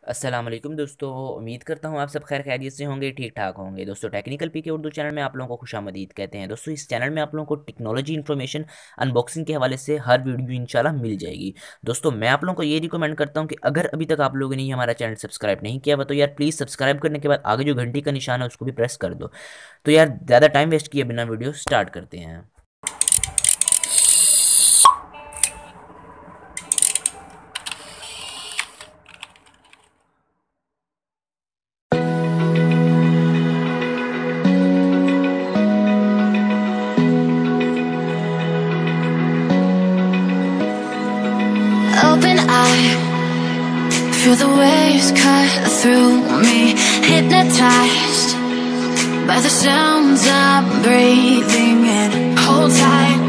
अस्सलाम वालेकुम दोस्तों, उम्मीद करता हूँ आप सब खैर खैरियत से होंगे, ठीक ठाक होंगे। दोस्तों टेक्निकल पी के उर्दू चैनल में आप लोगों को खुशामदीद कहते हैं। दोस्तों इस चैनल में आप लोगों को टेक्नोलॉजी इन्फॉर्मेशन अनबॉक्सिंग के हवाले से हर वीडियो इंशाल्लाह मिल जाएगी। दोस्तों मैं आप लोगों को ये रिकमेंड करता हूँ कि अगर अभी तक आप लोगों ने हमारा चैनल सब्सक्राइब नहीं किया हुआ तो यार प्लीज़ सब्सक्राइब करने के बाद आगे जो घंटी का निशान है उसको भी प्रेस कर दो। तो यार ज़्यादा टाइम वेस्ट किए बिना वीडियो स्टार्ट करते हैं। Open eye, feel the waves cut through me, hypnotized by the sounds I'm breathing in. Hold tight,